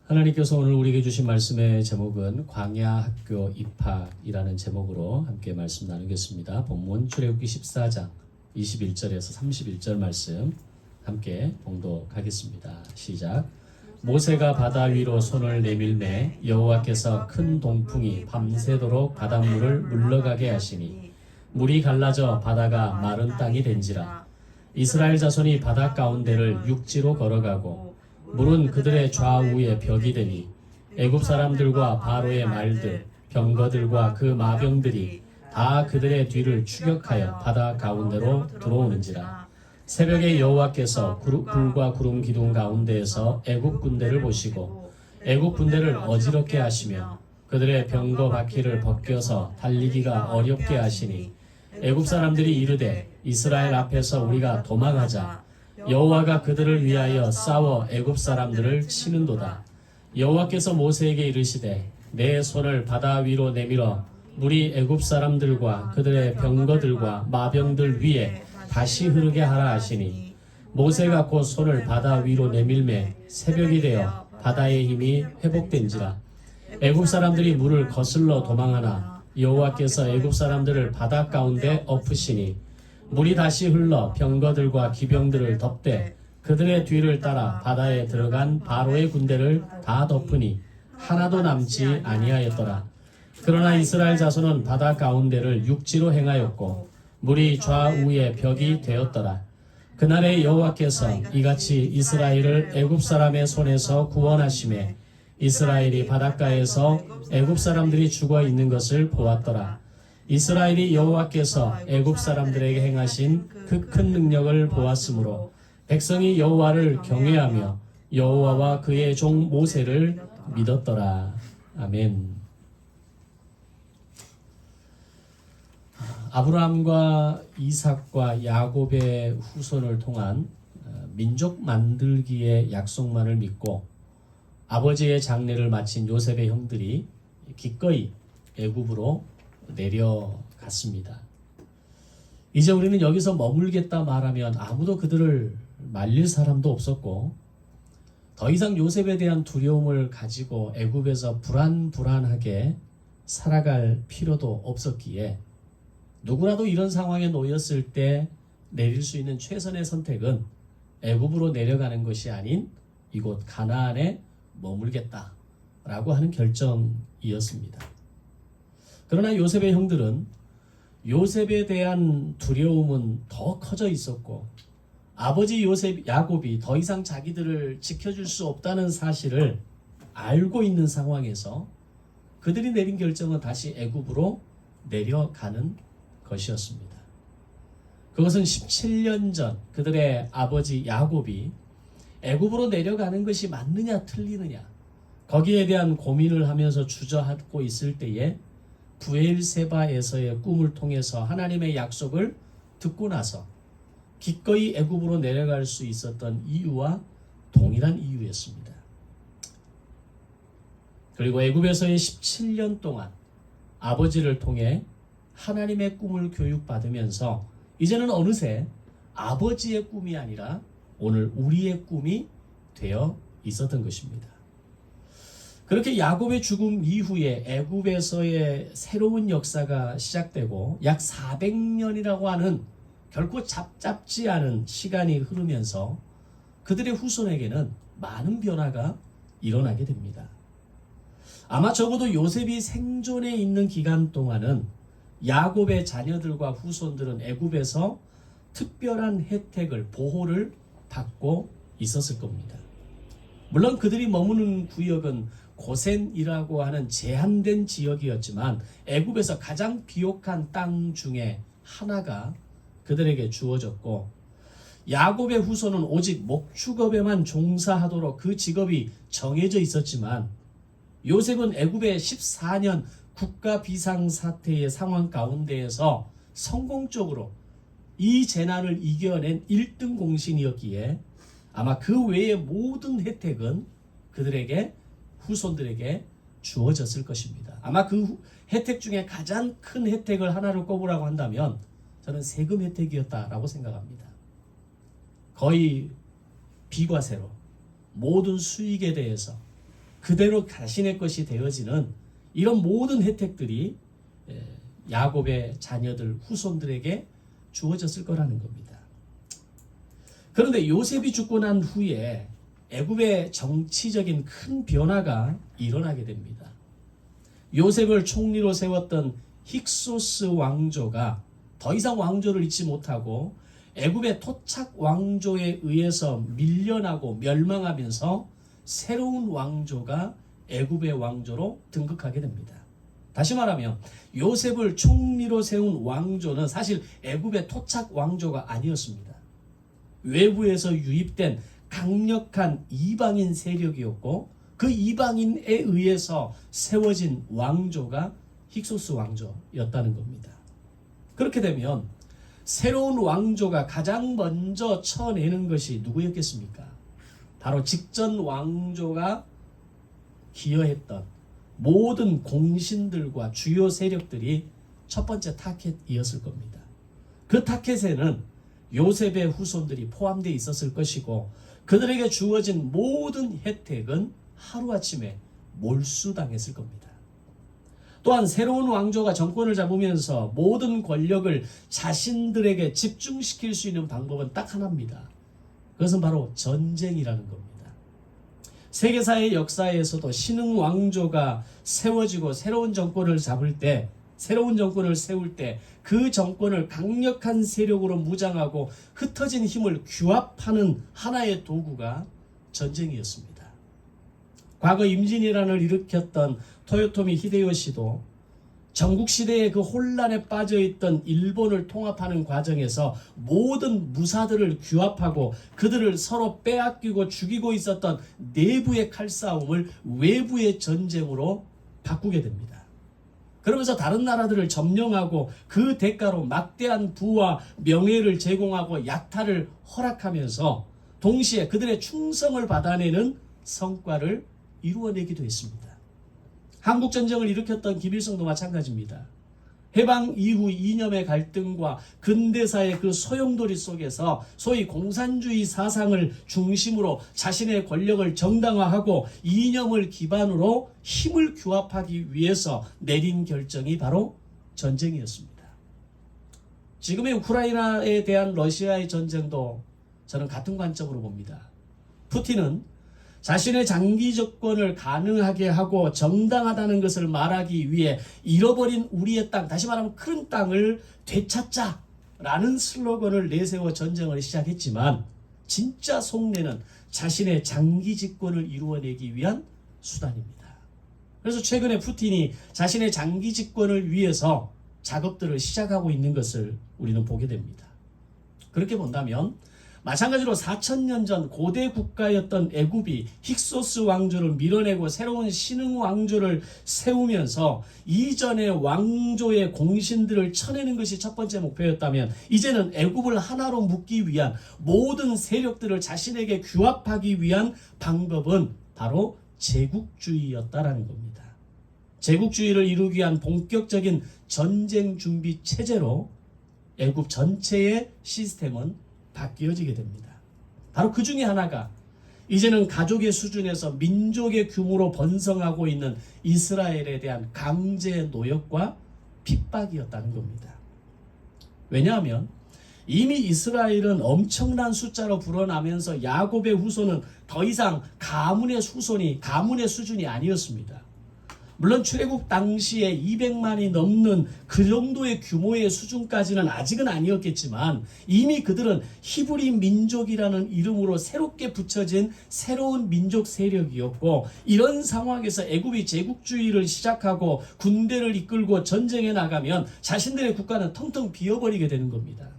하나님께서 오늘 우리에게 주신 말씀의 제목은 광야학교 입학이라는 제목으로 함께 말씀 나누겠습니다. 본문 출애굽기 14장 21절에서 31절 말씀 함께 봉독하겠습니다. 시작. 모세가 바다 위로 손을 내밀매 여호와께서 큰 동풍이 밤새도록 바닷물을 물러가게 하시니 물이 갈라져 바다가 마른 땅이 된지라. 이스라엘 자손이 바다 가운데를 육지로 걸어가고 물은 그들의 좌우에 벽이 되니 애굽 사람들과 바로의 말들 병거들과 그 마병들이 다 그들의 뒤를 추격하여 바다 가운데로 들어오는지라. 새벽에 여호와께서 불과 구름 기둥 가운데에서 애굽 군대를 보시고 애굽 군대를 어지럽게 하시며 그들의 병거 바퀴를 벗겨서 달리기가 어렵게 하시니 애굽 사람들이 이르되 이스라엘 앞에서 우리가 도망하자. 여호와가 그들을 위하여 싸워 애굽 사람들을 치는도다. 여호와께서 모세에게 이르시되 내 손을 바다 위로 내밀어 물이 애굽 사람들과 그들의 병거들과 마병들 위에 다시 흐르게 하라 하시니 모세가 곧 손을 바다 위로 내밀매 새벽이 되어 바다의 힘이 회복된지라. 애굽 사람들이 물을 거슬러 도망하나 여호와께서 애굽 사람들을 바다 가운데 엎으시니 물이 다시 흘러 병거들과 기병들을 덮되 그들의 뒤를 따라 바다에 들어간 바로의 군대를 다 덮으니 하나도 남지 아니하였더라. 그러나 이스라엘 자손은 바다 가운데를 육지로 행하였고 물이 좌우에 벽이 되었더라. 그날에 여호와께서 이같이 이스라엘을 애굽 사람의 손에서 구원하시매 이스라엘이 바닷가에서 애굽 사람들이 죽어 있는 것을 보았더라. 이스라엘이 여호와께서 애굽 사람들에게 행하신 그 큰 능력을 보았으므로 백성이 여호와를 경외하며 여호와와 그의 종 모세를 믿었더라. 아멘. 아브라함과 이삭과 야곱의 후손을 통한 민족 만들기의 약속만을 믿고 아버지의 장례를 마친 요셉의 형들이 기꺼이 애굽으로 내려갔습니다. 이제 우리는 여기서 머물겠다 말하면 아무도 그들을 말릴 사람도 없었고 더 이상 요셉에 대한 두려움을 가지고 애굽에서 불안하게 살아갈 필요도 없었기에 누구라도 이런 상황에 놓였을 때 내릴 수 있는 최선의 선택은 애굽으로 내려가는 것이 아닌 이곳 가나안에 머물겠다라고 하는 결정이었습니다. 그러나 요셉의 형들은 요셉에 대한 두려움은 더 커져 있었고 아버지 요셉 야곱이 더 이상 자기들을 지켜줄 수 없다는 사실을 알고 있는 상황에서 그들이 내린 결정은 다시 애굽으로 내려가는 것이었습니다. 그것은 17년 전 그들의 아버지 야곱이 애굽으로 내려가는 것이 맞느냐 틀리느냐 거기에 대한 고민을 하면서 주저하고 있을 때에 브엘세바에서의 꿈을 통해서 하나님의 약속을 듣고 나서 기꺼이 애굽으로 내려갈 수 있었던 이유와 동일한 이유였습니다. 그리고 애굽에서의 17년 동안 아버지를 통해 하나님의 꿈을 교육받으면서 이제는 어느새 아버지의 꿈이 아니라 오늘 우리의 꿈이 되어 있었던 것입니다. 그렇게 야곱의 죽음 이후에 애굽에서의 새로운 역사가 시작되고 약 400년이라고 하는 결코 잡지 않은 시간이 흐르면서 그들의 후손에게는 많은 변화가 일어나게 됩니다. 아마 적어도 요셉이 생존해 있는 기간 동안은 야곱의 자녀들과 후손들은 애굽에서 특별한 혜택을, 보호를 받고 있었을 겁니다. 물론 그들이 머무는 구역은 고센이라고 하는 제한된 지역이었지만 애굽에서 가장 비옥한 땅 중에 하나가 그들에게 주어졌고 야곱의 후손은 오직 목축업에만 종사하도록 그 직업이 정해져 있었지만 요셉은 애굽의 14년 국가 비상사태의 상황 가운데에서 성공적으로 이 재난을 이겨낸 1등 공신이었기에 아마 그 외의 모든 혜택은 그들에게 후손들에게 주어졌을 것입니다. 아마 그 혜택 중에 가장 큰 혜택을 하나를 꼽으라고 한다면 저는 세금 혜택이었다라고 생각합니다. 거의 비과세로 모든 수익에 대해서 그대로 자신의 것이 되어지는 이런 모든 혜택들이 야곱의 자녀들 후손들에게 주어졌을 거라는 겁니다. 그런데 요셉이 죽고 난 후에 애굽의 정치적인 큰 변화가 일어나게 됩니다. 요셉을 총리로 세웠던 힉소스 왕조가 더 이상 왕조를 잇지 못하고 애굽의 토착 왕조에 의해서 밀려나고 멸망하면서 새로운 왕조가 애굽의 왕조로 등극하게 됩니다. 다시 말하면 요셉을 총리로 세운 왕조는 사실 애굽의 토착 왕조가 아니었습니다. 외부에서 유입된 강력한 이방인 세력이었고 그 이방인에 의해서 세워진 왕조가 힉소스 왕조였다는 겁니다. 그렇게 되면 새로운 왕조가 가장 먼저 쳐내는 것이 누구였겠습니까? 바로 직전 왕조가 기여했던 모든 공신들과 주요 세력들이 첫 번째 타켓이었을 겁니다. 그 타켓에는 요셉의 후손들이 포함되어 있었을 것이고 그들에게 주어진 모든 혜택은 하루아침에 몰수당했을 겁니다. 또한 새로운 왕조가 정권을 잡으면서 모든 권력을 자신들에게 집중시킬 수 있는 방법은 딱 하나입니다. 그것은 바로 전쟁이라는 겁니다. 세계사의 역사에서도 신흥 왕조가 세워지고 새로운 정권을 잡을 때, 새로운 정권을 세울 때 그 정권을 강력한 세력으로 무장하고 흩어진 힘을 규합하는 하나의 도구가 전쟁이었습니다. 과거 임진왜란을 일으켰던 토요토미 히데요시도 전국시대의 그 혼란에 빠져있던 일본을 통합하는 과정에서 모든 무사들을 규합하고 그들을 서로 빼앗기고 죽이고 있었던 내부의 칼싸움을 외부의 전쟁으로 바꾸게 됩니다. 그러면서 다른 나라들을 점령하고 그 대가로 막대한 부와 명예를 제공하고 약탈을 허락하면서 동시에 그들의 충성을 받아내는 성과를 이루어내기도 했습니다. 한국전쟁을 일으켰던 김일성도 마찬가지입니다. 해방 이후 이념의 갈등과 근대사의 그 소용돌이 속에서 소위 공산주의 사상을 중심으로 자신의 권력을 정당화하고 이념을 기반으로 힘을 규합하기 위해서 내린 결정이 바로 전쟁이었습니다. 지금의 우크라이나에 대한 러시아의 전쟁도 저는 같은 관점으로 봅니다. 푸틴은 자신의 장기 집권을 가능하게 하고 정당하다는 것을 말하기 위해 잃어버린 우리의 땅, 다시 말하면 크림 땅을 되찾자라는 슬로건을 내세워 전쟁을 시작했지만 진짜 속내는 자신의 장기 집권을 이루어내기 위한 수단입니다. 그래서 최근에 푸틴이 자신의 장기 집권을 위해서 작업들을 시작하고 있는 것을 우리는 보게 됩니다. 그렇게 본다면 마찬가지로 4000년 전 고대 국가였던 애굽이 힉소스 왕조를 밀어내고 새로운 신흥 왕조를 세우면서 이전의 왕조의 공신들을 쳐내는 것이 첫 번째 목표였다면 이제는 애굽을 하나로 묶기 위한 모든 세력들을 자신에게 규합하기 위한 방법은 바로 제국주의였다라는 겁니다. 제국주의를 이루기 위한 본격적인 전쟁 준비 체제로 애굽 전체의 시스템은 바뀌어지게 됩니다. 바로 그 중에 하나가 이제는 가족의 수준에서 민족의 규모로 번성하고 있는 이스라엘에 대한 강제 노역과 핍박이었다는 겁니다. 왜냐하면 이미 이스라엘은 엄청난 숫자로 불어나면서 야곱의 후손은 더 이상 가문의 수준이 아니었습니다. 물론 출애굽 당시에 200만이 넘는 그 정도의 규모의 수준까지는 아직은 아니었겠지만 이미 그들은 히브리 민족이라는 이름으로 새롭게 붙여진 새로운 민족 세력이었고 이런 상황에서 애굽이 제국주의를 시작하고 군대를 이끌고 전쟁에 나가면 자신들의 국가는 텅텅 비어버리게 되는 겁니다.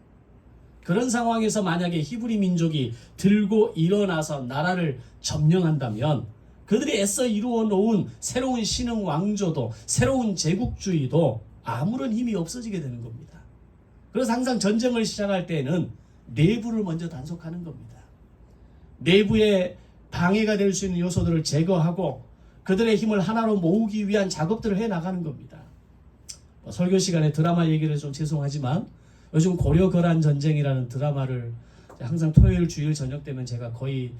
그런 상황에서 만약에 히브리 민족이 들고 일어나서 나라를 점령한다면 그들이 애써 이루어 놓은 새로운 신흥 왕조도 새로운 제국주의도 아무런 힘이 없어지게 되는 겁니다. 그래서 항상 전쟁을 시작할 때는 내부를 먼저 단속하는 겁니다. 내부에 방해가 될 수 있는 요소들을 제거하고 그들의 힘을 하나로 모으기 위한 작업들을 해나가는 겁니다. 설교 시간에 드라마 얘기를 좀 죄송하지만 요즘 고려거란 전쟁이라는 드라마를 항상 토요일 주일 저녁 되면 제가 거의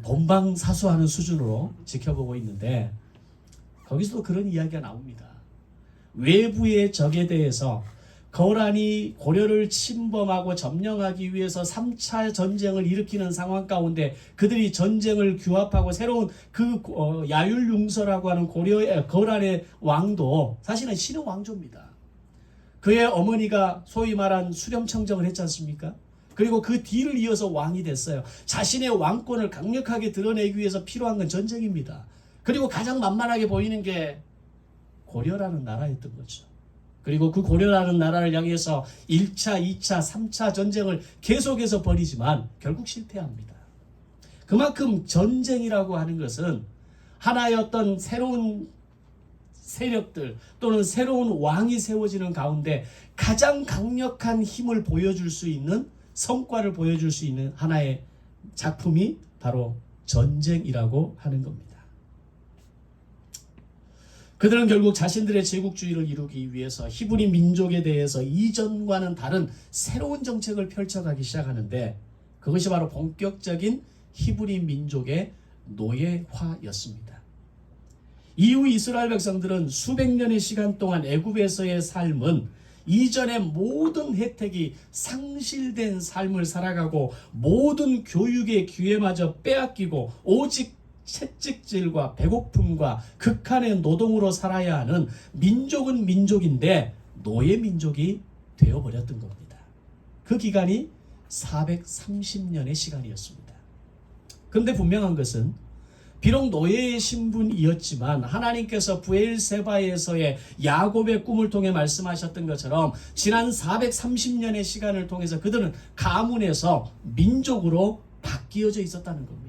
본방사수하는 수준으로 지켜보고 있는데 거기서도 그런 이야기가 나옵니다. 외부의 적에 대해서 거란이 고려를 침범하고 점령하기 위해서 3차 전쟁을 일으키는 상황 가운데 그들이 전쟁을 규합하고 새로운 그 야율융서라고 하는 거란의 왕도 사실은 신의 왕조입니다. 그의 어머니가 소위 말한 수렴청정을 했지 않습니까? 그리고 그 뒤를 이어서 왕이 됐어요. 자신의 왕권을 강력하게 드러내기 위해서 필요한 건 전쟁입니다. 그리고 가장 만만하게 보이는 게 고려라는 나라였던 거죠. 그리고 그 고려라는 나라를 향해서 1차, 2차, 3차 전쟁을 계속해서 벌이지만 결국 실패합니다. 그만큼 전쟁이라고 하는 것은 하나의 어떤 새로운 세력들 또는 새로운 왕이 세워지는 가운데 가장 강력한 힘을 보여줄 수 있는 성과를 보여줄 수 있는 하나의 작품이 바로 전쟁이라고 하는 겁니다. 그들은 결국 자신들의 제국주의를 이루기 위해서 히브리 민족에 대해서 이전과는 다른 새로운 정책을 펼쳐가기 시작하는데 그것이 바로 본격적인 히브리 민족의 노예화였습니다. 이후 이스라엘 백성들은 수백 년의 시간 동안 애굽에서의 삶은 이전의 모든 혜택이 상실된 삶을 살아가고 모든 교육의 기회마저 빼앗기고 오직 채찍질과 배고픔과 극한의 노동으로 살아야 하는 민족은 민족인데 노예 민족이 되어버렸던 겁니다. 그 기간이 430년의 시간이었습니다. 그런데 분명한 것은 비록 노예의 신분이었지만 하나님께서 브엘세바에서의 야곱의 꿈을 통해 말씀하셨던 것처럼 지난 430년의 시간을 통해서 그들은 가문에서 민족으로 바뀌어져 있었다는 겁니다.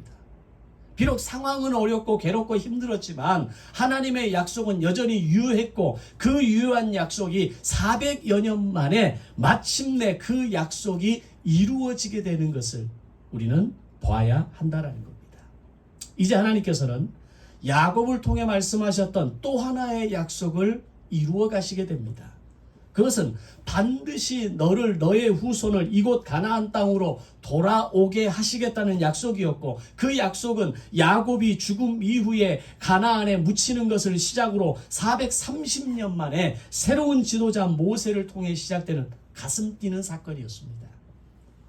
비록 상황은 어렵고 괴롭고 힘들었지만 하나님의 약속은 여전히 유효했고 그 유효한 약속이 400여 년 만에 마침내 그 약속이 이루어지게 되는 것을 우리는 봐야 한다는 겁니다. 이제 하나님께서는 야곱을 통해 말씀하셨던 또 하나의 약속을 이루어 가시게 됩니다. 그것은 반드시 너의 후손을 이곳 가나안 땅으로 돌아오게 하시겠다는 약속이었고 그 약속은 야곱이 죽음 이후에 가나안에 묻히는 것을 시작으로 430년 만에 새로운 지도자 모세를 통해 시작되는 가슴 뛰는 사건이었습니다.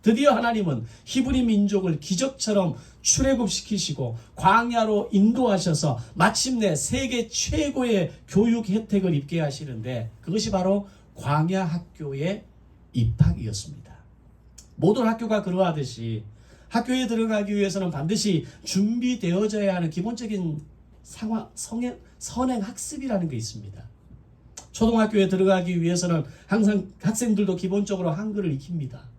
드디어 하나님은 히브리 민족을 기적처럼 출애굽시키시고 광야로 인도하셔서 마침내 세계 최고의 교육 혜택을 입게 하시는데 그것이 바로 광야 학교의 입학이었습니다. 모든 학교가 그러하듯이 학교에 들어가기 위해서는 반드시 준비되어져야 하는 기본적인 선행 학습이라는 게 있습니다. 초등학교에 들어가기 위해서는 항상 학생들도 기본적으로 한글을 익힙니다.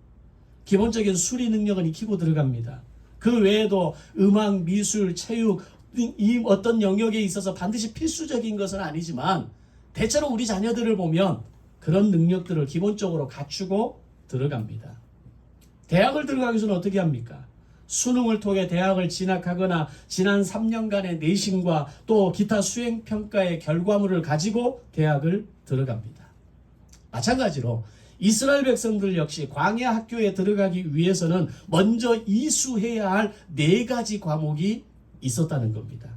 기본적인 수리 능력은 익히고 들어갑니다. 그 외에도 음악, 미술, 체육 이 어떤 영역에 있어서 반드시 필수적인 것은 아니지만 대체로 우리 자녀들을 보면 그런 능력들을 기본적으로 갖추고 들어갑니다. 대학을 들어가기 위해서는 어떻게 합니까? 수능을 통해 대학을 진학하거나 지난 3년간의 내신과 또 기타 수행평가의 결과물을 가지고 대학을 들어갑니다. 마찬가지로 이스라엘 백성들 역시 광야 학교에 들어가기 위해서는 먼저 이수해야 할 4가지 과목이 있었다는 겁니다.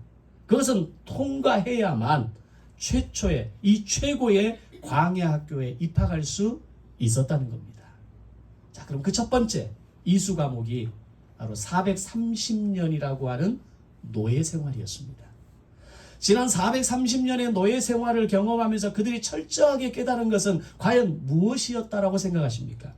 그것은 통과해야만 최초의 이 최고의 광야 학교에 입학할 수 있었다는 겁니다. 자, 그럼 그 첫 번째 이수 과목이 바로 430년이라고 하는 노예 생활이었습니다. 지난 430년의 노예 생활을 경험하면서 그들이 철저하게 깨달은 것은 과연 무엇이었다라고 생각하십니까?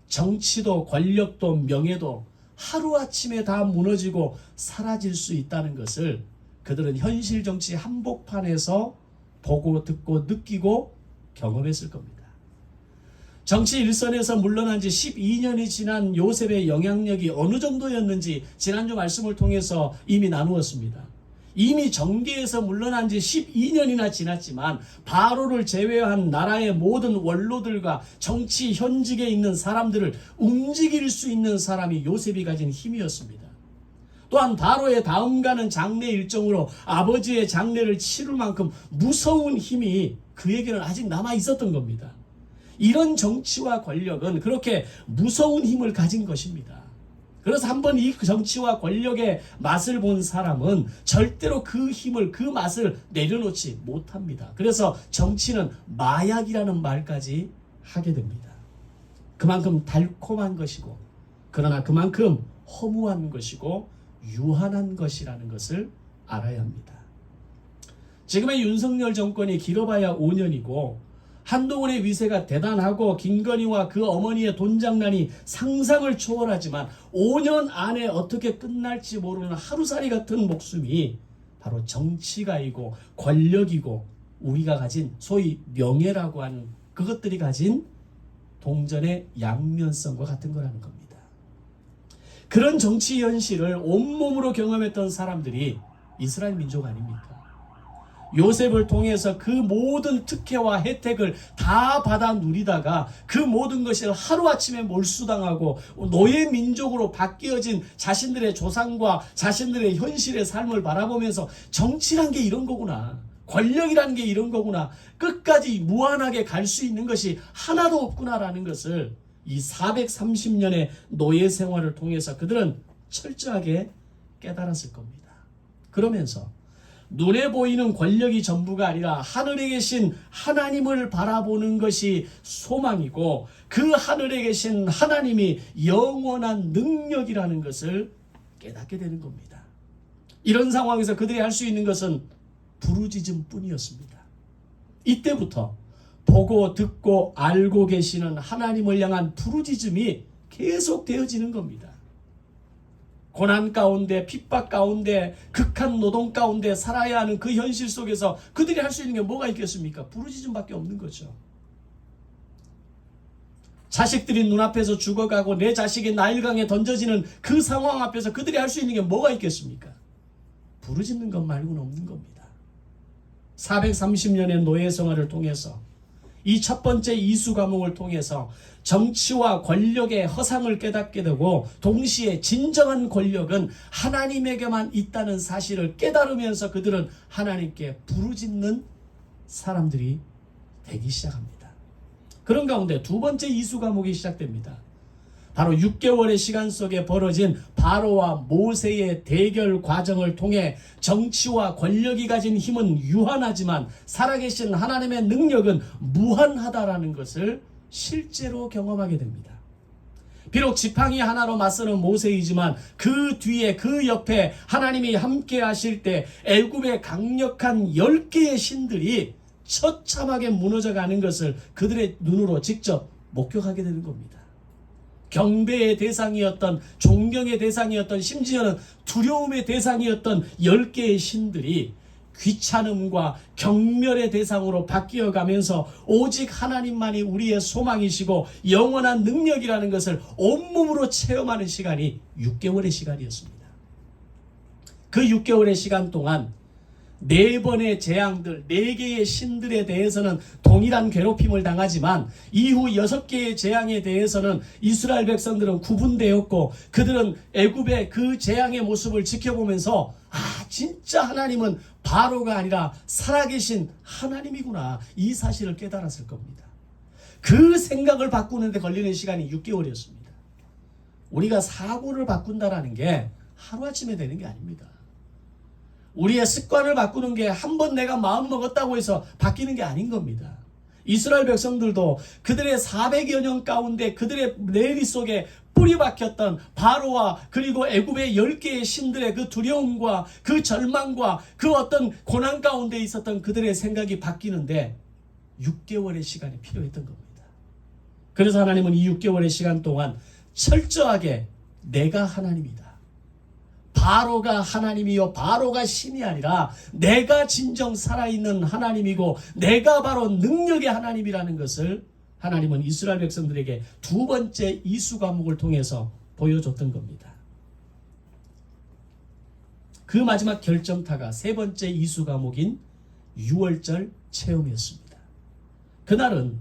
정치도 권력도 명예도 하루아침에 다 무너지고 사라질 수 있다는 것을 그들은 현실 정치 한복판에서 보고 듣고 느끼고 경험했을 겁니다. 정치 일선에서 물러난 지 12년이 지난 요셉의 영향력이 어느 정도였는지 지난주 말씀을 통해서 이미 나누었습니다. 이미 정계에서 물러난 지 12년이나 지났지만 바로를 제외한 나라의 모든 원로들과 정치 현직에 있는 사람들을 움직일 수 있는 사람이 요셉이 가진 힘이었습니다. 또한 바로의 다음가는 장례 일정으로 아버지의 장례를 치를 만큼 무서운 힘이 그에게는 아직 남아 있었던 겁니다. 이런 정치와 권력은 그렇게 무서운 힘을 가진 것입니다. 그래서 한번 이 정치와 권력의 맛을 본 사람은 절대로 그 힘을, 그 맛을 내려놓지 못합니다. 그래서 정치는 마약이라는 말까지 하게 됩니다. 그만큼 달콤한 것이고, 그러나 그만큼 허무한 것이고 유한한 것이라는 것을 알아야 합니다. 지금의 윤석열 정권이 길어봐야 5년이고 한동훈의 위세가 대단하고 김건희와 그 어머니의 돈장난이 상상을 초월하지만 5년 안에 어떻게 끝날지 모르는 하루살이 같은 목숨이 바로 정치가이고 권력이고 우리가 가진 소위 명예라고 하는 그것들이 가진 동전의 양면성과 같은 거라는 겁니다. 그런 정치 현실을 온몸으로 경험했던 사람들이 이스라엘 민족 아닙니까? 요셉을 통해서 그 모든 특혜와 혜택을 다 받아 누리다가 그 모든 것을 하루아침에 몰수당하고 노예 민족으로 바뀌어진 자신들의 조상과 자신들의 현실의 삶을 바라보면서 정치란 게 이런 거구나, 권력이라는 게 이런 거구나, 끝까지 무한하게 갈 수 있는 것이 하나도 없구나라는 것을 이 430년의 노예 생활을 통해서 그들은 철저하게 깨달았을 겁니다. 그러면서 눈에 보이는 권력이 전부가 아니라 하늘에 계신 하나님을 바라보는 것이 소망이고 그 하늘에 계신 하나님이 영원한 능력이라는 것을 깨닫게 되는 겁니다. 이런 상황에서 그들이 할 수 있는 것은 부르짖음 뿐이었습니다. 이때부터 보고 듣고 알고 계시는 하나님을 향한 부르짖음이 계속 되어지는 겁니다. 고난 가운데, 핍박 가운데, 극한 노동 가운데 살아야 하는 그 현실 속에서 그들이 할 수 있는 게 뭐가 있겠습니까? 부르짖음밖에 없는 거죠. 자식들이 눈앞에서 죽어가고 내 자식이 나일강에 던져지는 그 상황 앞에서 그들이 할 수 있는 게 뭐가 있겠습니까? 부르짖는 것 말고는 없는 겁니다. 430년의 노예 생활을 통해서 이 첫 번째 이수 과목을 통해서 정치와 권력의 허상을 깨닫게 되고 동시에 진정한 권력은 하나님에게만 있다는 사실을 깨달으면서 그들은 하나님께 부르짖는 사람들이 되기 시작합니다. 그런 가운데 두 번째 이수 과목이 시작됩니다. 바로 6개월의 시간 속에 벌어진 바로와 모세의 대결 과정을 통해 정치와 권력이 가진 힘은 유한하지만 살아계신 하나님의 능력은 무한하다라는 것을 실제로 경험하게 됩니다. 비록 지팡이 하나로 맞서는 모세이지만 그 뒤에 그 옆에 하나님이 함께 하실 때 애굽의 강력한 10개의 신들이 처참하게 무너져가는 것을 그들의 눈으로 직접 목격하게 되는 겁니다. 경배의 대상이었던, 존경의 대상이었던, 심지어는 두려움의 대상이었던 10개의 신들이 귀찮음과 경멸의 대상으로 바뀌어가면서 오직 하나님만이 우리의 소망이시고 영원한 능력이라는 것을 온몸으로 체험하는 시간이 6개월의 시간이었습니다. 그 6개월의 시간 동안 4번의 재앙들, 4개의 신들에 대해서는 동일한 괴롭힘을 당하지만 이후 6개의 재앙에 대해서는 이스라엘 백성들은 구분되었고 그들은 애굽의 그 재앙의 모습을 지켜보면서 진짜 하나님은 바로가 아니라 살아계신 하나님이구나, 이 사실을 깨달았을 겁니다. 그 생각을 바꾸는데 걸리는 시간이 6개월이었습니다. 우리가 사고를 바꾼다라는 게 하루아침에 되는 게 아닙니다. 우리의 습관을 바꾸는 게 한 번 내가 마음 먹었다고 해서 바뀌는 게 아닌 겁니다. 이스라엘 백성들도 그들의 400여 년 가운데 그들의 내리 속에 뿌리 박혔던 바로와 그리고 애굽의 10개의 신들의 그 두려움과 그 절망과 그 어떤 고난 가운데 있었던 그들의 생각이 바뀌는데 6개월의 시간이 필요했던 겁니다. 그래서 하나님은 이 6개월의 시간 동안 철저하게 내가 하나님이다, 바로가 하나님이요 바로가 신이 아니라 내가 진정 살아있는 하나님이고 내가 바로 능력의 하나님이라는 것을 하나님은 이스라엘 백성들에게 두 번째 이수 과목을 통해서 보여줬던 겁니다. 그 마지막 결정타가 세 번째 이수 과목인 유월절 체험이었습니다. 그날은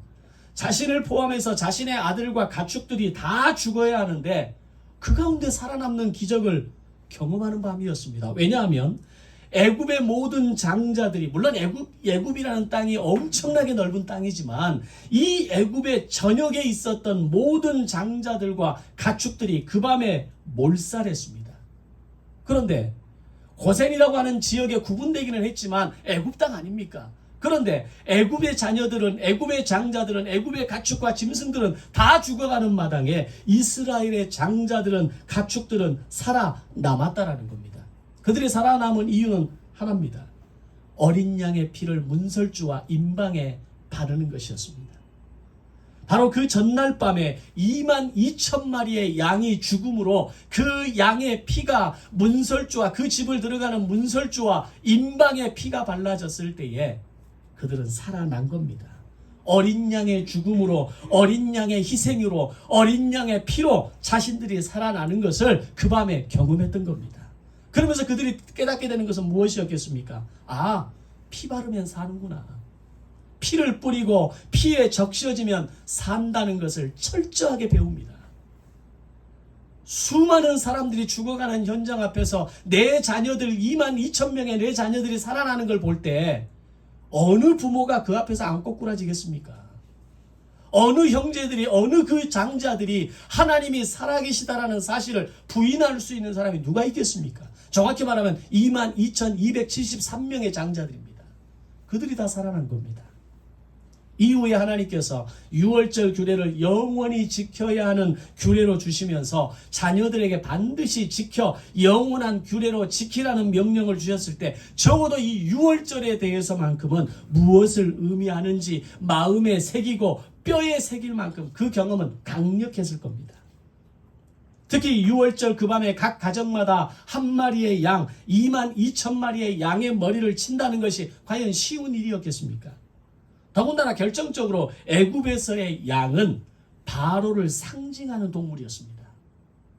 자신을 포함해서 자신의 아들과 가축들이 다 죽어야 하는데 그 가운데 살아남는 기적을 경험하는 밤이었습니다. 왜냐하면 애굽의 모든 장자들이, 물론 애굽이라는 땅이 엄청나게 넓은 땅이지만 이 애굽의 전역에 있었던 모든 장자들과 가축들이 그 밤에 몰살했습니다. 그런데 고센이라고 하는 지역에 구분되기는 했지만 애굽 땅 아닙니까? 그런데 애굽의 자녀들은, 애굽의 장자들은, 애굽의 가축과 짐승들은 다 죽어가는 마당에 이스라엘의 장자들은, 가축들은 살아남았다라는 겁니다. 그들이 살아남은 이유는 하나입니다. 어린 양의 피를 문설주와 임방에 바르는 것이었습니다. 바로 그 전날 밤에 22,000마리의 양이 죽음으로 그 양의 피가 문설주와, 그 집을 들어가는 문설주와 임방의 피가 발라졌을 때에 그들은 살아난 겁니다. 어린 양의 죽음으로, 어린 양의 희생으로, 어린 양의 피로 자신들이 살아나는 것을 그 밤에 경험했던 겁니다. 그러면서 그들이 깨닫게 되는 것은 무엇이었겠습니까? 아, 피 바르면 사는구나. 피를 뿌리고 피에 적셔지면 산다는 것을 철저하게 배웁니다. 수많은 사람들이 죽어가는 현장 앞에서 내 자녀들, 22,000명의 내 자녀들이 살아나는 걸 볼 때 어느 부모가 그 앞에서 안고 꾸라지겠습니까? 어느 형제들이, 어느 그 장자들이 하나님이 살아계시다라는 사실을 부인할 수 있는 사람이 누가 있겠습니까? 정확히 말하면 22,273명의 장자들입니다. 그들이 다 살아난 겁니다. 이후에 하나님께서 유월절 규례를 영원히 지켜야 하는 규례로 주시면서 자녀들에게 반드시 지켜 영원한 규례로 지키라는 명령을 주셨을 때 적어도 이 유월절에 대해서만큼은 무엇을 의미하는지 마음에 새기고 뼈에 새길 만큼 그 경험은 강력했을 겁니다. 특히 유월절 그 밤에 각 가정마다 한 마리의 양, 22,000마리의 양의 머리를 친다는 것이 과연 쉬운 일이었겠습니까? 더군다나 결정적으로 애굽에서의 양은 바로를 상징하는 동물이었습니다.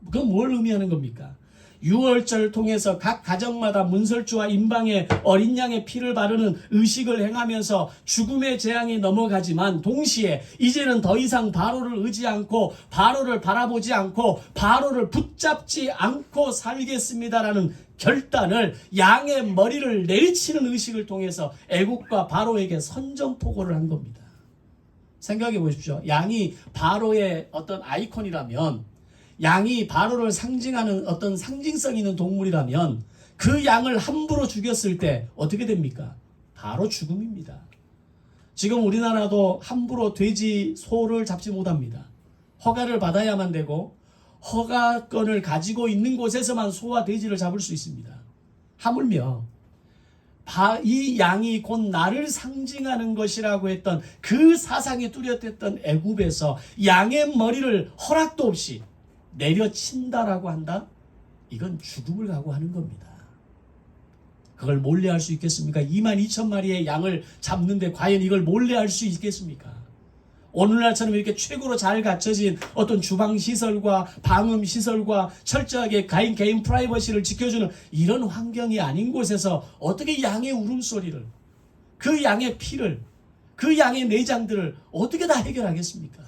그건 뭘 의미하는 겁니까? 유월절 통해서 각 가정마다 문설주와 임방에 어린 양의 피를 바르는 의식을 행하면서 죽음의 재앙이 넘어가지만 동시에 이제는 더 이상 바로를 의지 않고 바로를 바라보지 않고 바로를 붙잡지 않고 살겠습니다라는 결단을 양의 머리를 내리치는 의식을 통해서 애국과 바로에게 선전포고를 한 겁니다. 생각해 보십시오. 양이 바로의 어떤 아이콘이라면, 양이 바로를 상징하는 어떤 상징성 있는 동물이라면 그 양을 함부로 죽였을 때 어떻게 됩니까? 바로 죽음입니다. 지금 우리나라도 함부로 돼지, 소를 잡지 못합니다. 허가를 받아야만 되고 허가권을 가지고 있는 곳에서만 소와 돼지를 잡을 수 있습니다. 하물며 이 양이 곧 나를 상징하는 것이라고 했던 그 사상이 뚜렷했던 애굽에서 양의 머리를 허락도 없이 내려친다라고 한다? 이건 죽음을 각오하는 겁니다. 그걸 몰래 할 수 있겠습니까? 22,000마리의 양을 잡는데 과연 이걸 몰래 할 수 있겠습니까? 오늘날처럼 이렇게 최고로 잘 갖춰진 어떤 주방시설과 방음시설과 철저하게 개인 프라이버시를 지켜주는 이런 환경이 아닌 곳에서 어떻게 양의 울음소리를, 그 양의 피를, 그 양의 내장들을 어떻게 다 해결하겠습니까?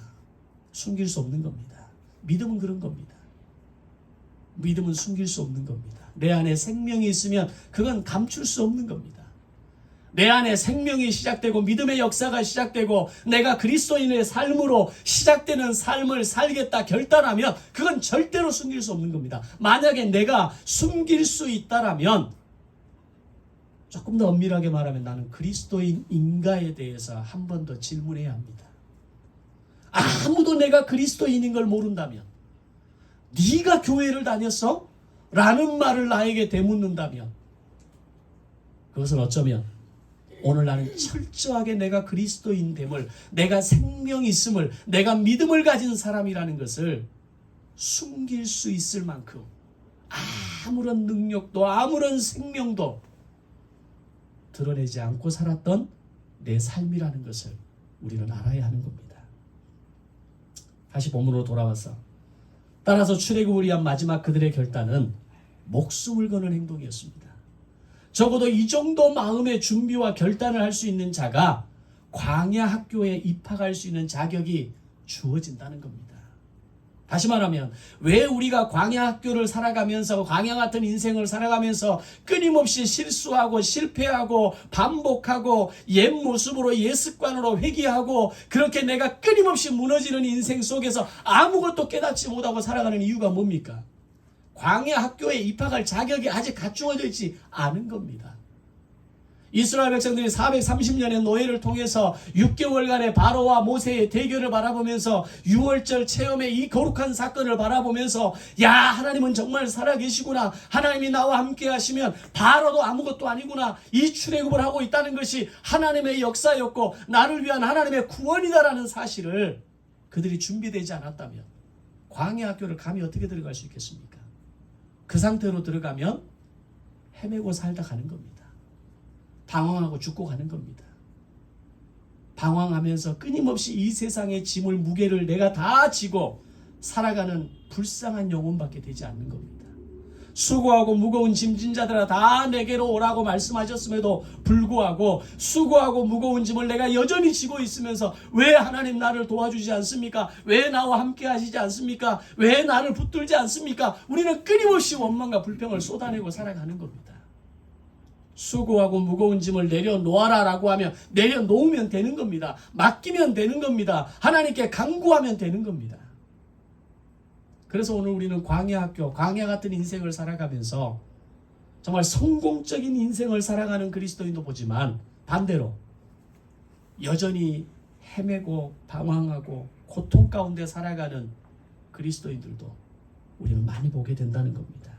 숨길 수 없는 겁니다. 믿음은 그런 겁니다. 믿음은 숨길 수 없는 겁니다. 내 안에 생명이 있으면 그건 감출 수 없는 겁니다. 내 안에 생명이 시작되고 믿음의 역사가 시작되고 내가 그리스도인의 삶으로 시작되는 삶을 살겠다 결단하면 그건 절대로 숨길 수 없는 겁니다. 만약에 내가 숨길 수 있다라면, 조금 더 엄밀하게 말하면 나는 그리스도인인가에 대해서 한 번 더 질문해야 합니다. 아무도 내가 그리스도인인 걸 모른다면, 네가 교회를 다녔어? 라는 말을 나에게 되묻는다면, 그것은 어쩌면 오늘 나는 철저하게 내가 그리스도인됨을, 내가 생명이 있음을, 내가 믿음을 가진 사람이라는 것을 숨길 수 있을 만큼 아무런 능력도 아무런 생명도 드러내지 않고 살았던 내 삶이라는 것을 우리는 알아야 하는 겁니다. 다시 본문으로 돌아와서, 따라서 출애굽을 위한 마지막 그들의 결단은 목숨을 거는 행동이었습니다. 적어도 이 정도 마음의 준비와 결단을 할 수 있는 자가 광야 학교에 입학할 수 있는 자격이 주어진다는 겁니다. 다시 말하면 왜 우리가 광야 학교를 살아가면서 광야 같은 인생을 살아가면서 끊임없이 실수하고 실패하고 반복하고 옛 모습으로 옛 습관으로 회귀하고 그렇게 내가 끊임없이 무너지는 인생 속에서 아무것도 깨닫지 못하고 살아가는 이유가 뭡니까? 광야 학교에 입학할 자격이 아직 갖추어져 있지 않은 겁니다. 이스라엘 백성들이 430년의 노예를 통해서 6개월간의 바로와 모세의 대결을 바라보면서 6월절 체험의 이 거룩한 사건을 바라보면서 야, 하나님은 정말 살아계시구나. 하나님이 나와 함께 하시면 바로도 아무것도 아니구나. 이 출애굽을 하고 있다는 것이 하나님의 역사였고 나를 위한 하나님의 구원이다라는 사실을 그들이 준비되지 않았다면 광야 학교를 감히 어떻게 들어갈 수 있겠습니까? 그 상태로 들어가면 헤매고 살다 가는 겁니다. 방황하고 죽고 가는 겁니다. 방황하면서 끊임없이 이 세상의 짐을 무게를 내가 다 지고 살아가는 불쌍한 영혼밖에 되지 않는 겁니다. 수고하고 무거운 짐진 자들아 다 내게로 오라고 말씀하셨음에도 불구하고 수고하고 무거운 짐을 내가 여전히 지고 있으면서 왜 하나님 나를 도와주지 않습니까? 왜 나와 함께 하시지 않습니까? 왜 나를 붙들지 않습니까? 우리는 끊임없이 원망과 불평을 쏟아내고 살아가는 겁니다. 수고하고 무거운 짐을 내려놓아라 라고 하면 내려놓으면 되는 겁니다. 맡기면 되는 겁니다. 하나님께 간구하면 되는 겁니다. 그래서 오늘 우리는 광야 학교, 광야 같은 인생을 살아가면서 정말 성공적인 인생을 살아가는 그리스도인도 보지만 반대로 여전히 헤매고 방황하고 고통 가운데 살아가는 그리스도인들도 우리는 많이 보게 된다는 겁니다.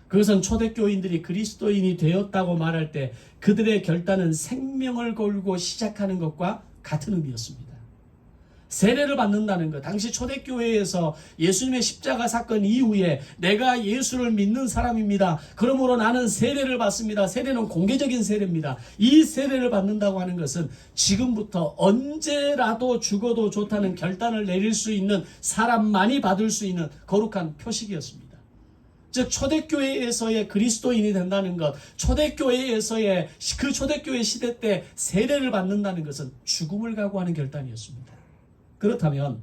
그것은 초대교인들이 그리스도인이 되었다고 말할 때 그들의 결단은 생명을 걸고 시작하는 것과 같은 의미였습니다. 세례를 받는다는 것, 당시 초대교회에서 예수님의 십자가 사건 이후에 내가 예수를 믿는 사람입니다. 그러므로 나는 세례를 받습니다. 세례는 공개적인 세례입니다. 이 세례를 받는다고 하는 것은 지금부터 언제라도 죽어도 좋다는 결단을 내릴 수 있는 사람만이 받을 수 있는 거룩한 표식이었습니다. 즉 초대교회에서의 그리스도인이 된다는 것, 초대교회에서의 그 초대교회 시대 때 세례를 받는다는 것은 죽음을 각오하는 결단이었습니다. 그렇다면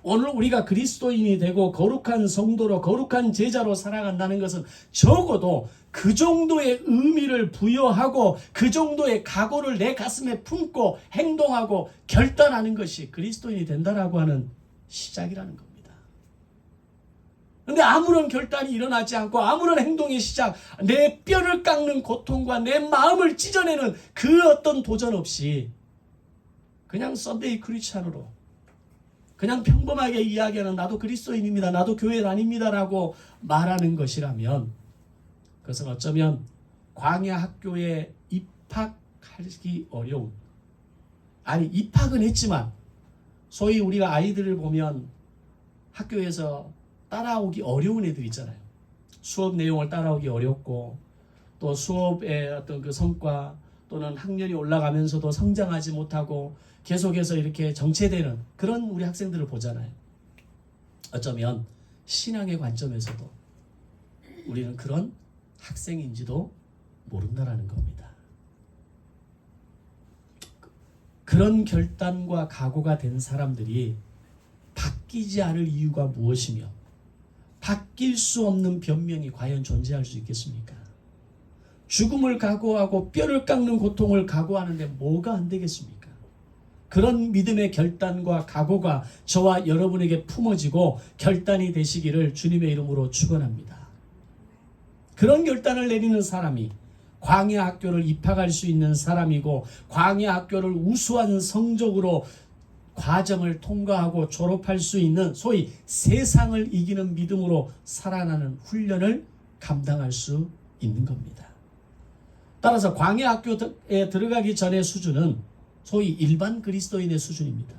오늘 우리가 그리스도인이 되고 거룩한 성도로 거룩한 제자로 살아간다는 것은 적어도 그 정도의 의미를 부여하고 그 정도의 각오를 내 가슴에 품고 행동하고 결단하는 것이 그리스도인이 된다라고 하는 시작이라는 겁니다. 그런데 아무런 결단이 일어나지 않고 아무런 행동의 시작, 내 뼈를 깎는 고통과 내 마음을 찢어내는 그 어떤 도전 없이 그냥 썬데이 크리스찬으로 그냥 평범하게 이야기하는 나도 그리스도인입니다. 나도 교회 다닙니다. 라고 말하는 것이라면 그것은 어쩌면 광야 학교에 입학하기 어려운, 아니 입학은 했지만 소위 우리가 아이들을 보면 학교에서 따라오기 어려운 애들 있잖아요. 수업 내용을 따라오기 어렵고 또 수업의 어떤 그 성과 또는 학년이 올라가면서도 성장하지 못하고 계속해서 이렇게 정체되는 그런 우리 학생들을 보잖아요. 어쩌면 신앙의 관점에서도 우리는 그런 학생인지도 모른다라는 겁니다. 그런 결단과 각오가 된 사람들이 바뀌지 않을 이유가 무엇이며 바뀔 수 없는 변명이 과연 존재할 수 있겠습니까? 죽음을 각오하고 뼈를 깎는 고통을 각오하는데 뭐가 안 되겠습니까? 그런 믿음의 결단과 각오가 저와 여러분에게 품어지고 결단이 되시기를 주님의 이름으로 축원합니다. 그런 결단을 내리는 사람이 광야 학교를 입학할 수 있는 사람이고 광야 학교를 우수한 성적으로 과정을 통과하고 졸업할 수 있는 소위 세상을 이기는 믿음으로 살아나는 훈련을 감당할 수 있는 겁니다. 따라서 광야 학교에 들어가기 전의 수준은 소위 일반 그리스도인의 수준입니다.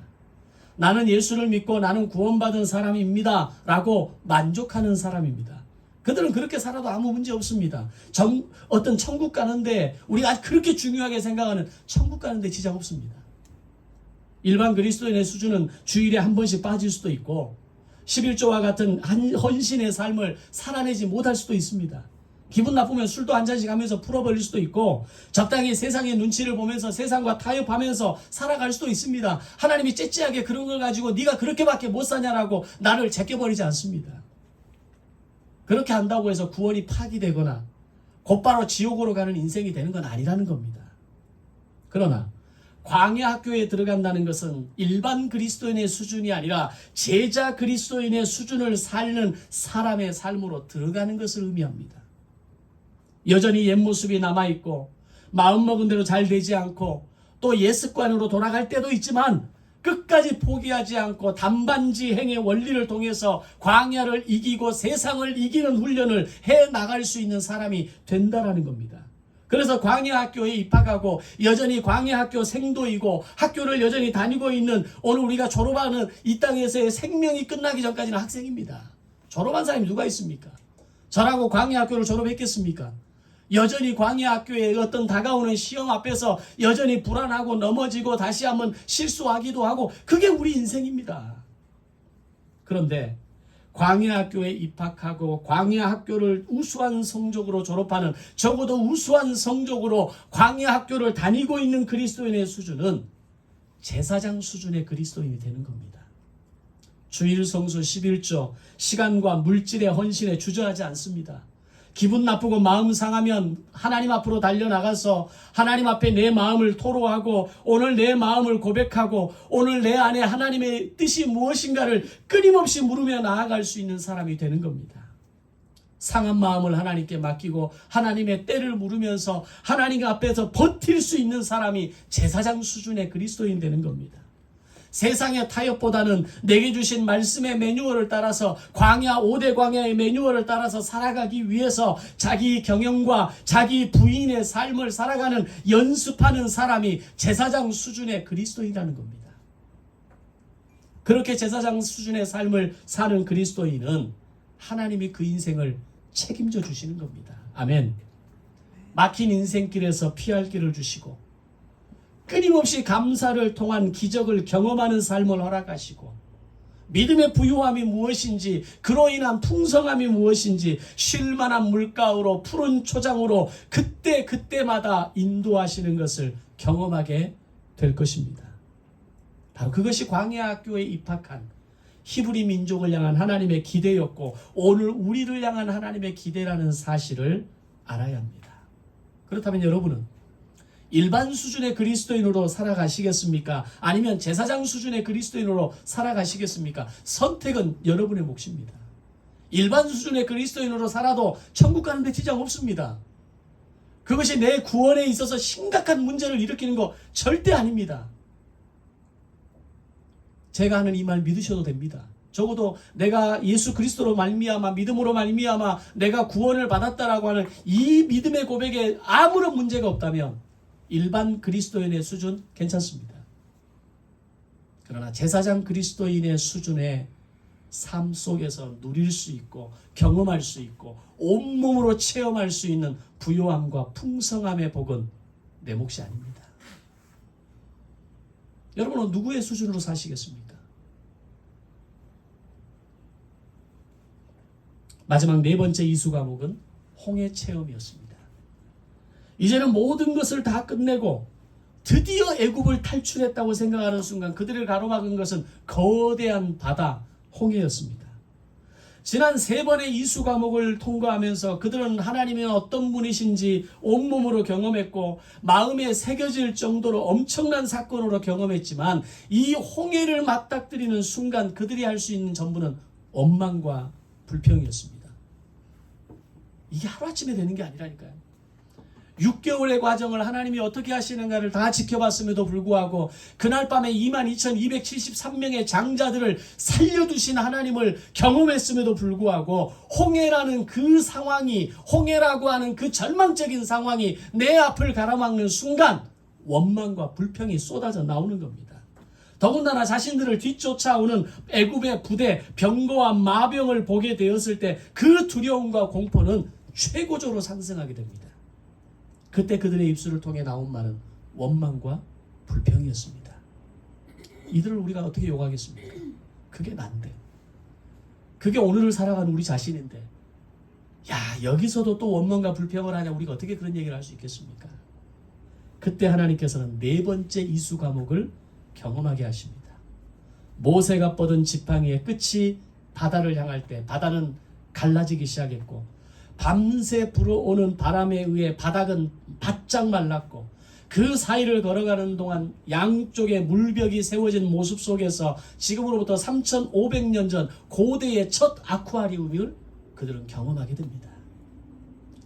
나는 예수를 믿고 나는 구원받은 사람입니다 라고 만족하는 사람입니다. 그들은 그렇게 살아도 아무 문제 없습니다. 어떤 천국 가는데 우리가 그렇게 중요하게 생각하는 천국 가는데 지장 없습니다. 일반 그리스도인의 수준은 주일에 한 번씩 빠질 수도 있고 11조와 같은 헌신의 삶을 살아내지 못할 수도 있습니다. 기분 나쁘면 술도 한 잔씩 하면서 풀어버릴 수도 있고, 적당히 세상의 눈치를 보면서 세상과 타협하면서 살아갈 수도 있습니다. 하나님이 째째하게 그런 걸 가지고 네가 그렇게밖에 못 사냐라고 나를 제껴버리지 않습니다. 그렇게 한다고 해서 구원이 파기되거나 곧바로 지옥으로 가는 인생이 되는 건 아니라는 겁니다. 그러나 광야 학교에 들어간다는 것은 일반 그리스도인의 수준이 아니라 제자 그리스도인의 수준을 살는 사람의 삶으로 들어가는 것을 의미합니다. 여전히 옛 모습이 남아있고 마음먹은 대로 잘 되지 않고 또 옛 습관으로 돌아갈 때도 있지만 끝까지 포기하지 않고 단반지행의 원리를 통해서 광야를 이기고 세상을 이기는 훈련을 해나갈 수 있는 사람이 된다는 겁니다. 그래서 광야 학교에 입학하고 여전히 광야 학교 생도이고 학교를 여전히 다니고 있는 오늘 우리가 졸업하는 이 땅에서의 생명이 끝나기 전까지는 학생입니다. 졸업한 사람이 누가 있습니까? 저라고 광야 학교를 졸업했겠습니까? 여전히 광야 학교의 어떤 다가오는 시험 앞에서 여전히 불안하고 넘어지고 다시 한번 실수하기도 하고, 그게 우리 인생입니다. 그런데 광야 학교에 입학하고 광야 학교를 우수한 성적으로 졸업하는, 적어도 우수한 성적으로 광야 학교를 다니고 있는 그리스도인의 수준은 제사장 수준의 그리스도인이 되는 겁니다. 주일 성수 11조, 시간과 물질의 헌신에 주저하지 않습니다. 기분 나쁘고 마음 상하면 하나님 앞으로 달려나가서 하나님 앞에 내 마음을 토로하고 오늘 내 마음을 고백하고 오늘 내 안에 하나님의 뜻이 무엇인가를 끊임없이 물으며 나아갈 수 있는 사람이 되는 겁니다. 상한 마음을 하나님께 맡기고 하나님의 때를 물으면서 하나님 앞에서 버틸 수 있는 사람이 제사장 수준의 그리스도인 되는 겁니다. 세상의 타협보다는 내게 주신 말씀의 매뉴얼을 따라서 광야 5대 광야의 매뉴얼을 따라서 살아가기 위해서 자기 경영과 자기 부인의 삶을 살아가는 연습하는 사람이 제사장 수준의 그리스도인이라는 겁니다. 그렇게 제사장 수준의 삶을 사는 그리스도인은 하나님이 그 인생을 책임져 주시는 겁니다. 아멘. 막힌 인생길에서 피할 길을 주시고 끊임없이 감사를 통한 기적을 경험하는 삶을 허락하시고 믿음의 부유함이 무엇인지 그로 인한 풍성함이 무엇인지 쉴만한 물가로 푸른 초장으로 그때마다 인도하시는 것을 경험하게 될 것입니다. 바로 그것이 광야 학교에 입학한 히브리 민족을 향한 하나님의 기대였고 오늘 우리를 향한 하나님의 기대라는 사실을 알아야 합니다. 그렇다면 여러분은 일반 수준의 그리스도인으로 살아가시겠습니까? 아니면 제사장 수준의 그리스도인으로 살아가시겠습니까? 선택은 여러분의 몫입니다. 일반 수준의 그리스도인으로 살아도 천국 가는 데 지장 없습니다. 그것이 내 구원에 있어서 심각한 문제를 일으키는 거 절대 아닙니다. 제가 하는 이 말 믿으셔도 됩니다. 적어도 내가 예수 그리스도로 말미암아 믿음으로 말미암아 내가 구원을 받았다라고 하는 이 믿음의 고백에 아무런 문제가 없다면 일반 그리스도인의 수준 괜찮습니다. 그러나 제사장 그리스도인의 수준의 삶 속에서 누릴 수 있고 경험할 수 있고 온몸으로 체험할 수 있는 부요함과 풍성함의 복은 내 몫이 아닙니다. 여러분은 누구의 수준으로 사시겠습니까? 마지막 네 번째 이수 과목은 홍해 체험이었습니다. 이제는 모든 것을 다 끝내고 드디어 애굽을 탈출했다고 생각하는 순간 그들을 가로막은 것은 거대한 바다 홍해였습니다. 지난 3번의 이수 과목을 통과하면서 그들은 하나님이 어떤 분이신지 온몸으로 경험했고 마음에 새겨질 정도로 엄청난 사건으로 경험했지만 이 홍해를 맞닥뜨리는 순간 그들이 할 수 있는 전부는 원망과 불평이었습니다. 이게 하루아침에 되는 게 아니라니까요. 6개월의 과정을 하나님이 어떻게 하시는가를 다 지켜봤음에도 불구하고 그날 밤에 22,273명의 장자들을 살려두신 하나님을 경험했음에도 불구하고 홍해라는 그 상황이, 홍해라고 하는 그 절망적인 상황이 내 앞을 가로막는 순간 원망과 불평이 쏟아져 나오는 겁니다. 더군다나 자신들을 뒤쫓아오는 애굽의 부대, 병거와 마병을 보게 되었을 때 그 두려움과 공포는 최고조로 상승하게 됩니다. 그때 그들의 입술을 통해 나온 말은 원망과 불평이었습니다. 이들을 우리가 어떻게 욕하겠습니까? 그게 난데. 그게 오늘을 살아가는 우리 자신인데. 야, 여기서도 또 원망과 불평을 하냐, 우리가 어떻게 그런 얘기를 할 수 있겠습니까? 그때 하나님께서는 네 번째 이수 감옥을 경험하게 하십니다. 모세가 뻗은 지팡이의 끝이 바다를 향할 때 바다는 갈라지기 시작했고, 밤새 불어오는 바람에 의해 바닥은 바짝 말랐고, 그 사이를 걸어가는 동안 양쪽에 물벽이 세워진 모습 속에서 지금으로부터 3,500년 전 고대의 첫 아쿠아리움을 그들은 경험하게 됩니다.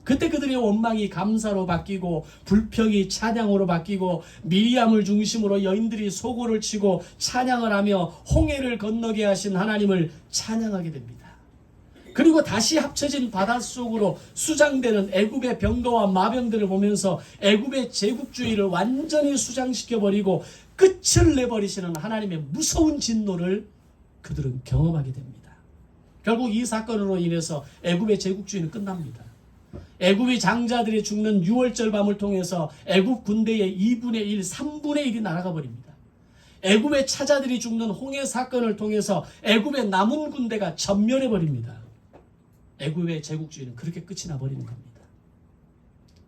그때 그들의 원망이 감사로 바뀌고 불평이 찬양으로 바뀌고, 미리암을 중심으로 여인들이 소고를 치고 찬양을 하며 홍해를 건너게 하신 하나님을 찬양하게 됩니다. 그리고 다시 합쳐진 바닷속으로 수장되는 애굽의 병거와 마병들을 보면서 애굽의 제국주의를 완전히 수장시켜버리고 끝을 내버리시는 하나님의 무서운 진노를 그들은 경험하게 됩니다. 결국 이 사건으로 인해서 애굽의 제국주의는 끝납니다. 애굽의 장자들이 죽는 6월절 밤을 통해서 애굽 군대의 2분의 1, 3분의 1이 날아가 버립니다. 애굽의 차자들이 죽는 홍해 사건을 통해서 애굽의 남은 군대가 전멸해 버립니다. 애굽의 제국주의는 그렇게 끝이 나버리는 겁니다.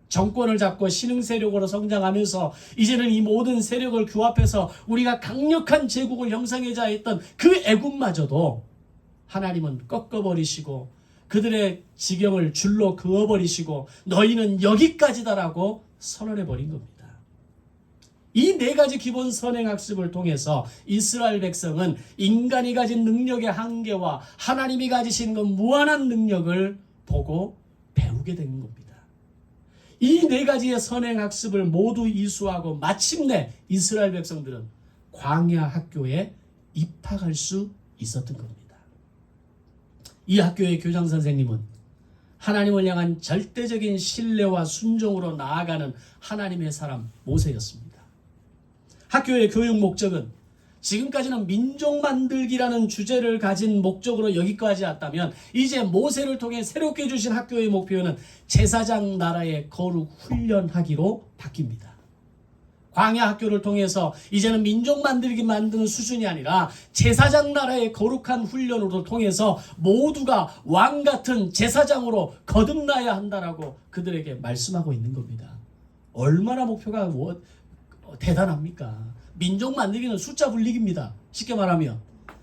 정권을 잡고 신흥 세력으로 성장하면서 이제는 이 모든 세력을 규합해서 우리가 강력한 제국을 형성하자 했던 그 애굽마저도 하나님은 꺾어버리시고 그들의 지경을 줄로 그어버리시고 너희는 여기까지다라고 선언해버린 겁니다. 이 네 가지 기본 선행학습을 통해서 이스라엘 백성은 인간이 가진 능력의 한계와 하나님이 가지신 그 무한한 능력을 보고 배우게 된 겁니다. 이 네 가지의 선행학습을 모두 이수하고 마침내 이스라엘 백성들은 광야 학교에 입학할 수 있었던 겁니다. 이 학교의 교장 선생님은 하나님을 향한 절대적인 신뢰와 순종으로 나아가는 하나님의 사람 모세였습니다. 학교의 교육 목적은 지금까지는 민족 만들기라는 주제를 가진 목적으로 여기까지 왔다면, 이제 모세를 통해 새롭게 주신 학교의 목표는 제사장 나라의 거룩 훈련하기로 바뀝니다. 광야 학교를 통해서 이제는 민족 만드는 수준이 아니라 제사장 나라의 거룩한 훈련으로 통해서 모두가 왕 같은 제사장으로 거듭나야 한다라고 그들에게 말씀하고 있는 겁니다. 얼마나 목표가 대단합니까? 민족 만들기는 숫자 불리기입니다. 쉽게 말하면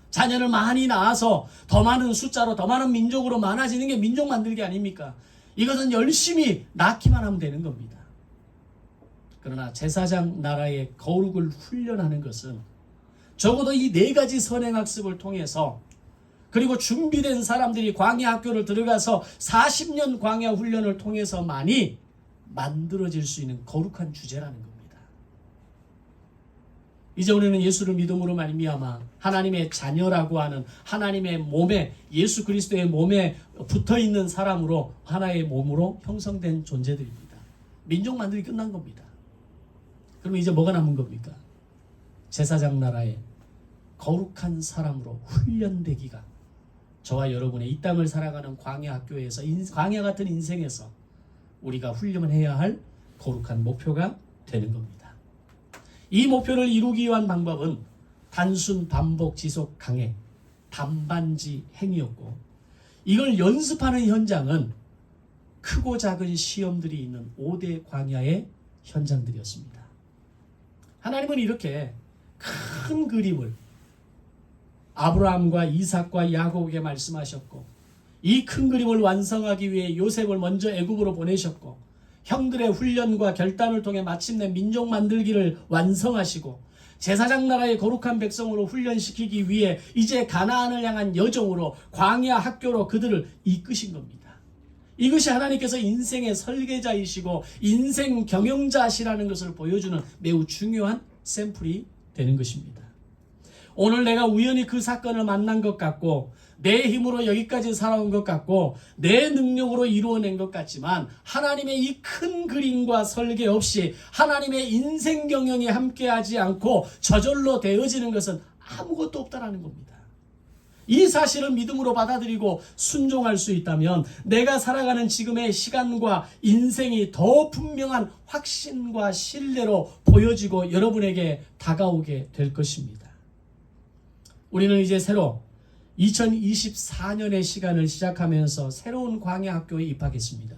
자녀를 많이 낳아서 더 많은 숫자로 더 많은 민족으로 많아지는 게 민족 만들기 아닙니까? 이것은 열심히 낳기만 하면 되는 겁니다. 그러나 제사장 나라의 거룩을 훈련하는 것은 적어도 이 네 가지 선행학습을 통해서, 그리고 준비된 사람들이 광야 학교를 들어가서 40년 광야 훈련을 통해서만이 만들어질 수 있는 거룩한 주제라는 겁니다. 이제 우리는 예수를 믿음으로 말미암아 하나님의 자녀라고 하는 하나님의 몸에, 예수 그리스도의 몸에 붙어있는 사람으로 하나의 몸으로 형성된 존재들입니다. 민족 만들기 끝난 겁니다. 그럼 이제 뭐가 남은 겁니까? 제사장 나라의 거룩한 사람으로 훈련되기가 저와 여러분의 이 땅을 살아가는 광야 학교에서, 광야 같은 인생에서 우리가 훈련해야 할 거룩한 목표가 되는 겁니다. 이 목표를 이루기 위한 방법은 단순 반복 지속 강해, 단반지 행위였고, 이걸 연습하는 현장은 크고 작은 시험들이 있는 5대 광야의 현장들이었습니다. 하나님은 이렇게 큰 그림을 아브라함과 이삭과 야곱에게 말씀하셨고, 이 큰 그림을 완성하기 위해 요셉을 먼저 애굽으로 보내셨고, 형들의 훈련과 결단을 통해 마침내 민족 만들기를 완성하시고, 제사장 나라의 거룩한 백성으로 훈련시키기 위해 이제 가나안을 향한 여정으로 광야 학교로 그들을 이끄신 겁니다. 이것이 하나님께서 인생의 설계자이시고 인생 경영자시라는 것을 보여주는 매우 중요한 샘플이 되는 것입니다. 오늘 내가 우연히 그 사건을 만난 것 같고, 내 힘으로 여기까지 살아온 것 같고, 내 능력으로 이루어낸 것 같지만, 하나님의 이 큰 그림과 설계 없이 하나님의 인생 경영이 함께하지 않고 저절로 되어지는 것은 아무것도 없다라는 겁니다. 이 사실을 믿음으로 받아들이고 순종할 수 있다면 내가 살아가는 지금의 시간과 인생이 더 분명한 확신과 신뢰로 보여지고 여러분에게 다가오게 될 것입니다. 우리는 이제 새로 2024년의 시간을 시작하면서 새로운 광야 학교에 입학했습니다.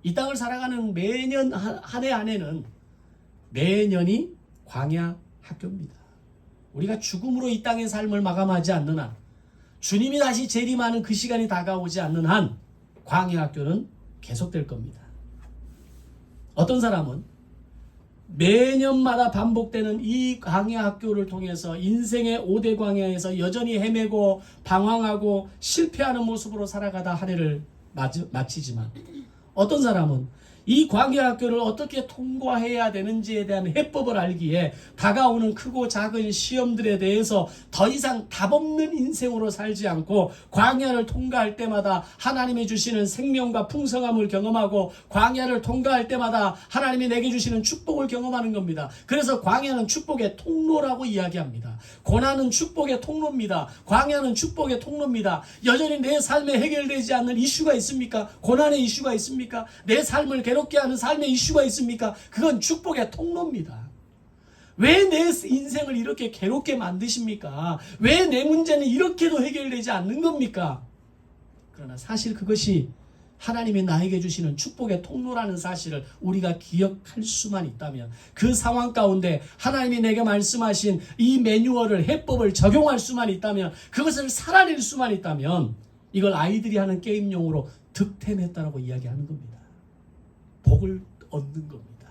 이 땅을 살아가는 매년 한 해 안에는 매년이 광야 학교입니다. 우리가 죽음으로 이 땅의 삶을 마감하지 않는 한, 주님이 다시 재림하는 그 시간이 다가오지 않는 한 광야 학교는 계속될 겁니다. 어떤 사람은 매년마다 반복되는 이 광야 학교를 통해서 인생의 5대 광야에서 여전히 헤매고 방황하고 실패하는 모습으로 살아가다 한 해를 마치지만, 어떤 사람은 이 광야 학교를 어떻게 통과해야 되는지에 대한 해법을 알기에 다가오는 크고 작은 시험들에 대해서 더 이상 답 없는 인생으로 살지 않고 광야를 통과할 때마다 하나님이 주시는 생명과 풍성함을 경험하고 광야를 통과할 때마다 하나님이 내게 주시는 축복을 경험하는 겁니다. 그래서 광야는 축복의 통로라고 이야기합니다. 고난은 축복의 통로입니다. 광야는 축복의 통로입니다. 여전히 내 삶에 해결되지 않는 이슈가 있습니까? 고난의 이슈가 있습니까? 내 삶을 괴롭게 하는 삶의 이슈가 있습니까? 그건 축복의 통로입니다. 왜 내 인생을 이렇게 괴롭게 만드십니까? 왜 내 문제는 이렇게도 해결되지 않는 겁니까? 그러나 사실 그것이 하나님이 나에게 주시는 축복의 통로라는 사실을 우리가 기억할 수만 있다면, 그 상황 가운데 하나님이 내게 말씀하신 이 매뉴얼을, 해법을 적용할 수만 있다면, 그것을 살아낼 수만 있다면, 이걸 아이들이 하는 게임용으로 득템했다라고 이야기하는 겁니다. 복을 얻는 겁니다.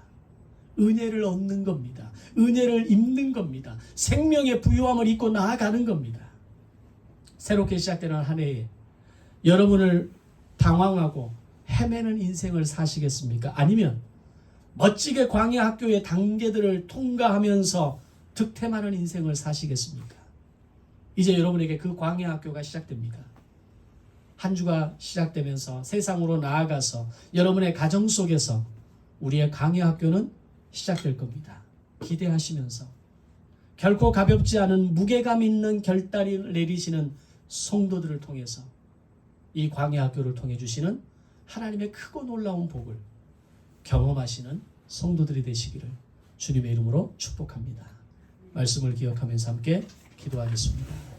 은혜를 얻는 겁니다. 은혜를 입는 겁니다. 생명의 부요함을 입고 나아가는 겁니다. 새롭게 시작되는 한 해에 여러분을 방황하고 헤매는 인생을 사시겠습니까? 아니면 멋지게 광야 학교의 단계들을 통과하면서 득템하는 인생을 사시겠습니까? 이제 여러분에게 그 광야 학교가 시작됩니다. 한 주가 시작되면서 세상으로 나아가서 여러분의 가정 속에서 우리의 광야 학교는 시작될 겁니다. 기대하시면서 결코 가볍지 않은 무게감 있는 결단을 내리시는 성도들을 통해서 이 광야 학교를 통해 주시는 하나님의 크고 놀라운 복을 경험하시는 성도들이 되시기를 주님의 이름으로 축복합니다. 말씀을 기억하면서 함께 기도하겠습니다.